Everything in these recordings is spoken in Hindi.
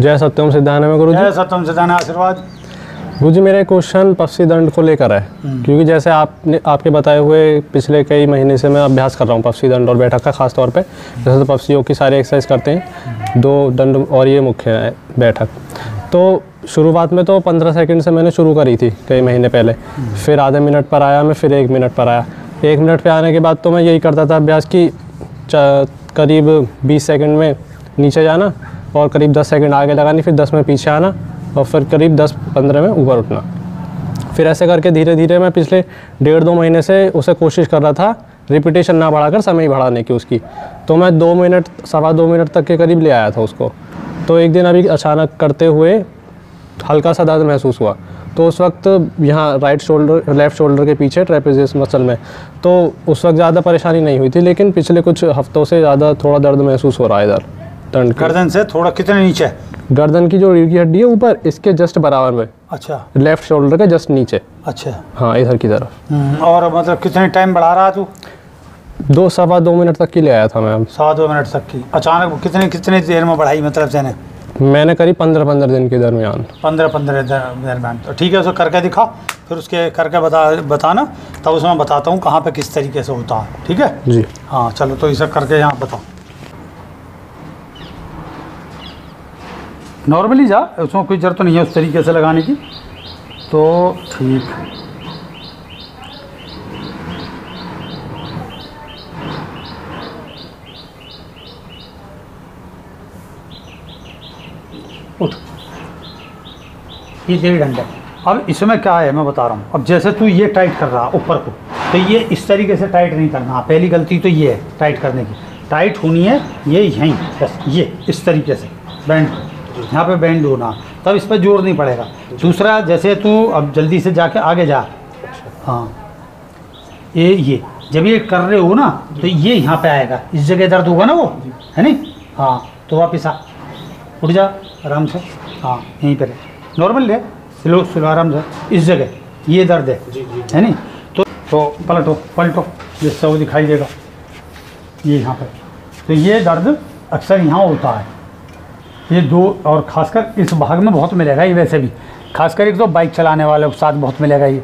जय सत्यम सिद्धान में गुरुजी। जय सत्यम सिद्धान आशीर्वाद। गुरुजी मेरा क्वेश्चन पफसी दंड को लेकर है, क्योंकि जैसे आपके बताए हुए पिछले कई महीने से मैं अभ्यास कर रहा हूँ पफसी दंड और बैठक का खास तौर पे। जैसे तो पफसियों की सारी एक्सरसाइज करते हैं, 2 दंड और ये मुख्य है बैठक। तो शुरुआत में तो 15 सेकंड से मैंने शुरू करी थी कई महीने पहले, फिर आधे मिनट पर आया मैं, फिर 1 मिनट पर आया। 1 मिनट पे आने के बाद तो मैं यही करता था अभ्यास की करीब 20 सेकंड में नीचे जाना और करीब 10 सेकंड आगे लगानी, फिर 10 में पीछे आना और फिर करीब 10-15 में ऊपर उठना। फिर ऐसे करके धीरे धीरे मैं पिछले 1.5-2 महीने से उसे कोशिश कर रहा था रिपीटेशन ना बढ़ाकर समय ही बढ़ाने की उसकी। तो मैं 2 मिनट 2.25 मिनट तक के करीब ले आया था उसको। तो एक दिन अभी अचानक करते हुए हल्का सा दर्द महसूस हुआ, तो उस वक्त यहाँ लेफ़्ट शोल्डर के पीछे ट्रेपेजियस मसल में, तो उस वक्त ज़्यादा परेशानी नहीं हुई थी, लेकिन पिछले कुछ हफ्तों से ज़्यादा थोड़ा दर्द महसूस हो रहा है इधर दंड। गर्दन से थोड़ा कितने नीचे? गर्दन की जो रीढ़ की हड्डी है ऊपर, इसके जस्ट बराबर में। अच्छा, लेफ्ट शोल्डर के जस्ट नीचे। अच्छा, हाँ इधर की तरफ। और मतलब कितने टाइम बढ़ा रहा तू? 2-2.25 मिनट तक की ले आया था मैं। 2 मिनट तक की। अचानक कितने देर में बढ़ाई मतलब से? मैंने करीब 15 दिन के दरमियान। 15 दरमियान। तो ठीक है, उसे करके दिखा, फिर उसके करके बताना, तब उसमें बताता हूँ कहाँ पे किस तरीके से होता है। ठीक है जी। हाँ चलो, तो इसे करके यहाँ बताओ। नॉर्मली जा, उसमें कोई जरूरत तो नहीं है उस तरीके से लगाने की। तो ठीक, उठ। ये तेरी डंड है। अब इसमें क्या है मैं बता रहा हूँ। अब जैसे तू ये टाइट कर रहा ऊपर को, तो ये इस तरीके से टाइट नहीं करना। पहली गलती तो ये है टाइट करने की। टाइट होनी है ये यहीं, बस ये इस तरीके से बैंड, यहाँ पे बैंड होना, तब इस पर जोर नहीं पड़ेगा। दूसरा, जैसे तू अब जल्दी से जाके आगे जा। हाँ, ये जब ये कर रहे हो ना, तो ये यहाँ पे आएगा, इस जगह दर्द होगा ना वो, है नहीं? हाँ, तो वापस आ, उठ जा आराम से। हाँ, यहीं पर नॉर्मल ले, स्लो स्लो आराम से। इस जगह ये दर्द है नहीं? तो पलटो जिससे वो दिखाई देगा ये यहाँ पर। तो ये दर्द अक्सर यहाँ होता है, ये 2, और ख़ासकर इस भाग में बहुत मिलेगा ये। वैसे भी खासकर एक तो बाइक चलाने वाले के साथ बहुत मिलेगा ये,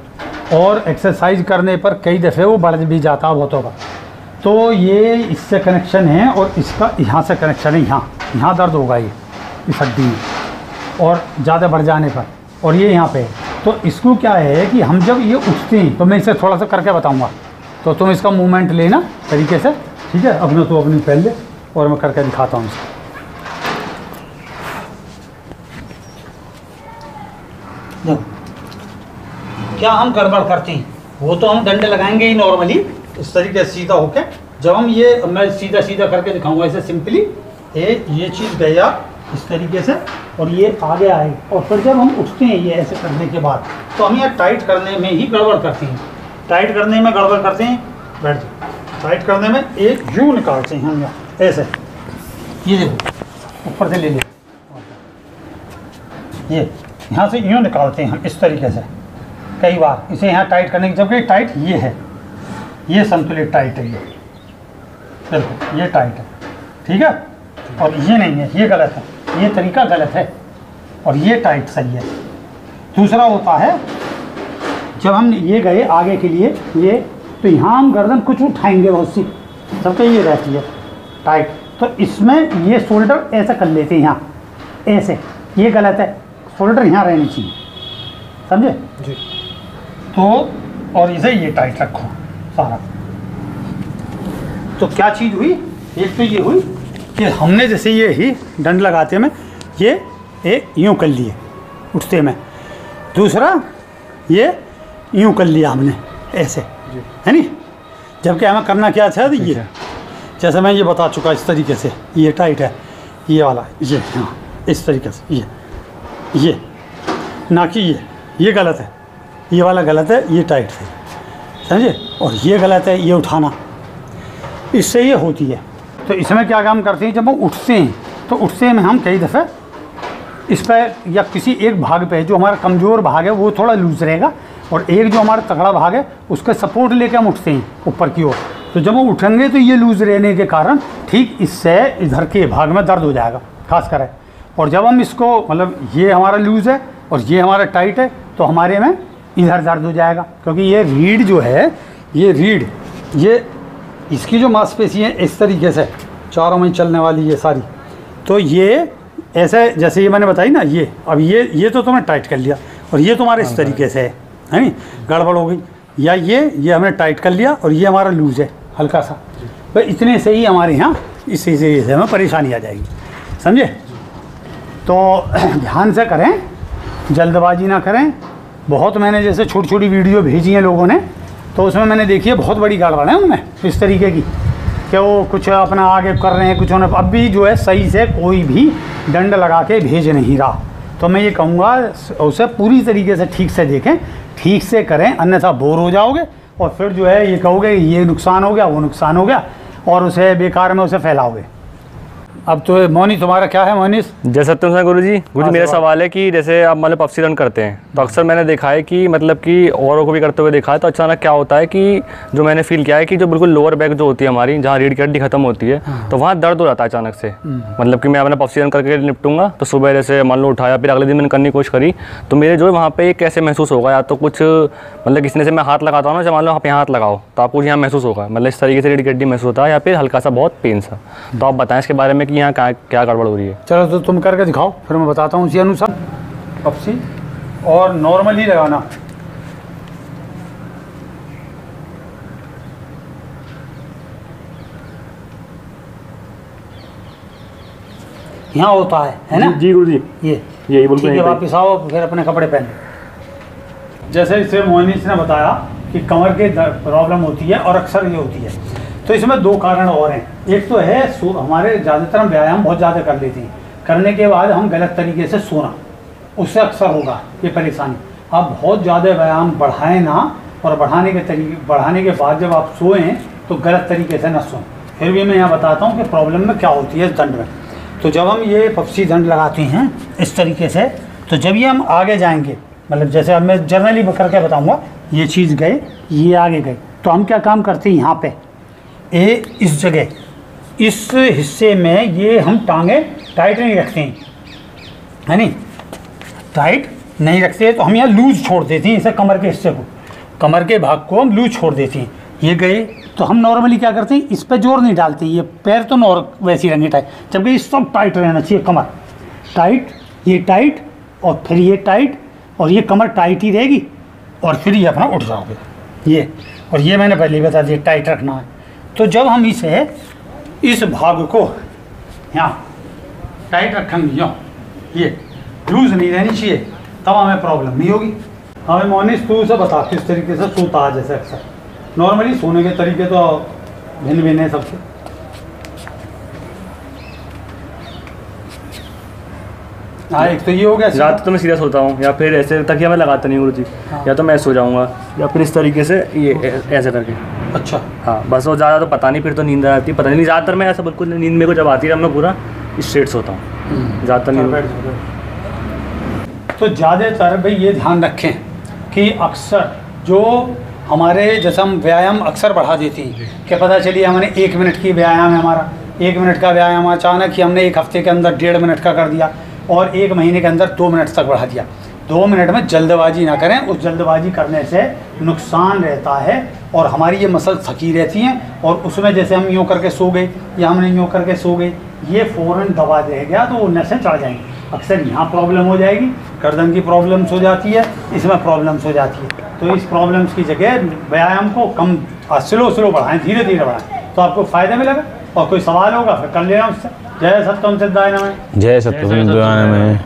और एक्सरसाइज करने पर कई दफ़े वो बढ़ भी जाता है बहुतों का। तो ये इससे कनेक्शन है, और इसका यहाँ से कनेक्शन है। यहाँ दर्द होगा ये इस हड्डी में, और ज़्यादा बढ़ जाने पर, और ये यहाँ पे। तो इसको क्या है कि हम जब ये उठते हैं, तो मैं इसे थोड़ा सा करके बताऊँगा, तो तुम इसका मूवमेंट लेना तरीके से। ठीक है, अपना तो अपनी पहन ले, और मैं करके दिखाता हूँ इसको। क्या हम गड़बड़ करते हैं, वो तो हम डंडे लगाएंगे ही नॉर्मली इस तरीके से सीधा होके। जब हम ये, मैं सीधा सीधा करके दिखाऊंगा इसे सिंपली। ये चीज़ गया इस तरीके से, और ये आगे आए, और फिर जब हम उठते हैं ये ऐसे करने के बाद, तो हम ये टाइट करने में ही गड़बड़ करते हैं। टाइट करने में गड़बड़ करते हैं, बैठ जाओ। टाइट करने में एक यूँ निकालते हैं हम यहाँ ऐसे, ये देखो ऊपर से ले ले, ये यहाँ से यूँ निकालते हैं हम इस तरीके से कई बार इसे यहाँ टाइट करने की। जबकि टाइट ये है, ये संतुलित टाइट है, ये देखो ये टाइट है, ठीक है, और ये नहीं है, ये गलत है, ये तरीका गलत है, और ये टाइट सही है। दूसरा होता है जब हम ये गए आगे के लिए ये, तो यहाँ हम गर्दन कुछ उठाएंगे बहुत सी, सबके ये रहती है टाइट, तो इसमें ये शोल्डर ऐसा कर लेते हैं यहाँ ऐसे, ये गलत है, शोल्डर यहाँ रहनी चाहिए, समझे जी? तो और इसे ये टाइट रखो सारा। तो क्या चीज़ हुई, एक तो ये हुई कि हमने जैसे ये ही डंड लगाते में ये यूँ कर लिए उठते में, दूसरा ये यूँ कर लिया हमने ऐसे, है नहीं? जबकि हमें करना क्या था, ये जैसे मैं ये बता चुका इस तरीके से, ये टाइट है, ये वाला ये, हाँ इस तरीके से ये ना कि ये गलत है, ये वाला गलत है, ये टाइट है, समझे? और ये गलत है, ये उठाना, इससे ये होती है। तो इसमें क्या काम करते हैं, जब हम उठते हैं तो उठते में हम कई दफ़े इस पर या किसी एक भाग पे, जो हमारा कमज़ोर भाग है वो थोड़ा लूज रहेगा, और एक जो हमारा तगड़ा भाग है उसका सपोर्ट लेके हम उठते हैं ऊपर की ओर। तो जब हम उठेंगे तो ये लूज रहने के कारण ठीक इससे इधर के भाग में दर्द हो जाएगा खास कर। और जब हम इसको मतलब ये हमारा लूज़ है और ये हमारा टाइट है तो हमारे में इधर दर्द हो जाएगा, क्योंकि ये रीढ़ जो है, ये रीढ़, ये इसकी जो मांसपेशी है इस तरीके से चारों में चलने वाली ये सारी, तो ये ऐसे जैसे ये मैंने बताई ना, ये अब ये तो तुमने टाइट कर लिया और ये तुम्हारे इस तरीके से है नहीं, गड़बड़ हो गई, या ये हमने टाइट कर लिया और ये हमारा लूज़ है हल्का सा, तो इतने से ही हमारे यहाँ इसी से हमें परेशानी आ जाएगी, समझे। तो ध्यान से करें, जल्दबाजी ना करें। बहुत मैंने जैसे छोटी छोटी वीडियो भेजी हैं लोगों ने, तो उसमें मैंने देखी है बहुत बड़ी गड़बड़ है उनमें इस तरीके की कि वो कुछ अपना आगे कर रहे हैं, कुछ उन्हें अब भी जो है सही से कोई भी डंड लगा के भेज नहीं रहा। तो मैं ये कहूँगा उसे पूरी तरीके से ठीक से देखें, ठीक से करें, अन्यथा बोर हो जाओगे और फिर जो है ये कहोगे ये नुकसान हो गया, वो नुकसान हो गया, और उसे बेकार में उसे फैलाओगे। अब तो मोनी तुम्हारा क्या है मोनीस? जय सत्यम गुरुजी। गुरुजी मेरा सवाल है कि जैसे आप मतलब पफसी रन करते हैं तो अक्सर मैंने देखा है कि मतलब कि औरों को भी करते हुए देखा है, तो अचानक क्या होता है कि जो मैंने फील किया है कि जो बिल्कुल लोअर बैक जो होती है हमारी, जहाँ रीढ़ की हड्डी खत्म होती है, तो वहाँ दर्द हो जाता है अचानक से। मतलब कि मैं अपना पफसी रन करके निपटूंगा तो सुबह जैसे मान लो उठाया, फिर अगले दिन मैंने करने की कोशिश करी तो मेरे जो है वहाँ पे कैसे महसूस होगा, या तो कुछ मतलब किसी ने से मैं हाथ लगाता हूँ ना, मान लो आप यहाँ हाथ लगाओ तो आपको यहाँ महसूस होगा, मतलब इस तरीके से रीढ़ की हड्डी महसूस होता है, या फिर हल्का सा बहुत पेन सा। तो आप बताएं इसके बारे में कि यहाँ क्या गड़बड़ हो रही है। चलो तो तुम करके दिखाओ, फिर मैं बताता हूँ उसी अनुसार। पफसी और नॉर्मली लगाना, यहाँ होता है ना? जी गुरुजी, ये बिल्कुल ठीक है। वापिस आओ, फिर अपने कपड़े पहन। जैसे इसे मोहनीस ने बताया कि कमर के प्रॉब्लम होती है और अक्सर ये होती है, तो इसमें दो कारण और हैं। एक तो है हमारे ज़्यादातर हम व्यायाम बहुत ज़्यादा कर लेते हैं, करने के बाद हम गलत तरीके से सोना, उससे अक्सर होगा ये परेशानी। आप बहुत ज़्यादा व्यायाम बढ़ाएं ना, और बढ़ाने के बाद जब आप सोएं तो गलत तरीके से ना सोएं। फिर भी मैं यहाँ बताता हूँ कि प्रॉब्लम में क्या होती है इस दंड में। तो जब हम ये पफसी दंड लगाते हैं इस तरीके से, तो जब ये हम आगे जाएंगे, मतलब जैसे अब मैं जर्नली करके बताऊँगा, ये चीज़ गए, ये आगे गए, तो हम क्या काम करते हैं, यहाँ पे इस जगह, इस हिस्से में ये हम टांगे टाइट नहीं रखते हैं, है नहीं, टाइट नहीं रखते, तो हम यहाँ लूज छोड़ देते हैं इसे, कमर के हिस्से को, कमर के भाग को हम लूज छोड़ देते हैं। ये गए तो हम नॉर्मली क्या करते हैं, इस पर जोर नहीं डालते, ये पैर तो वैसे ही रहने टाइट, जबकि ये सब टाइट रहना चाहिए, कमर टाइट, ये टाइट और फिर ये टाइट, और ये कमर टाइट ही रहेगी, और फिर ये अपना उठ जाओगे ये, और ये मैंने पहले ही बता दिया टाइट रखना है। तो जब हम इसे इस भाग को यहाँ टाइट रखेंगे, ये लूज नहीं रहनी चाहिए, तब हमें प्रॉब्लम नहीं होगी। हमें मोनिस तू उसे बता किस तरीके से सोता है, जैसे अक्सर नॉर्मली सोने के तरीके तो भिन्न भिन्न है सबसे। हाँ, एक तो ये हो गया, रात तो मैं सीधा सोता हूँ, या फिर ऐसे तकिया मैं लगाता नहीं गुरुजी। हाँ। या तो मैं सो जाऊँगा, या फिर इस तरीके से ये ऐसे करके। अच्छा हाँ, बस वो ज़्यादा तो पता नहीं, फिर तो नींद आती है, पता नहीं। ज़्यादातर मैं ऐसा बिल्कुल नींद मेरे को जब आती है मैं पूरा स्ट्रेट सोता हूँ, ज़्यादातर नहीं। तो ज़्यादातर भाई ये ध्यान रखें कि अक्सर जो हमारे जैसे हम व्यायाम अक्सर बढ़ा देते हैं कि पता चलिए हमने 1 मिनट की व्यायाम है, हमारा 1 मिनट का व्यायाम अचानक ही हमने 1 हफ्ते के अंदर 1.5 मिनट का कर दिया, और 1 महीने के अंदर 2 मिनट तक बढ़ा दिया। 2 मिनट में जल्दबाजी ना करें, उस जल्दबाजी करने से नुकसान रहता है, और हमारी ये मसल थकी रहती हैं, और उसमें जैसे हम यूँ करके सो गए या हमने यूँ करके सो गए, ये फ़ौरन दबा रह गया तो वो नसें चढ़ जाएंगी, अक्सर यहाँ प्रॉब्लम हो जाएगी, गर्दन की प्रॉब्लम्स हो जाती है, इसमें प्रॉब्लम्स हो जाती है। तो इस प्रॉब्लम्स की जगह व्यायाम को कम स्लो बढ़ाएं, धीरे धीरे बढ़ाएं, तो आपको फ़ायदा मिलेगा। और कोई सवाल होगा फिर कर लेना उससे। जय सत्यम सिद्धाय नमः। जय सत्यम सिद्धाय नमः।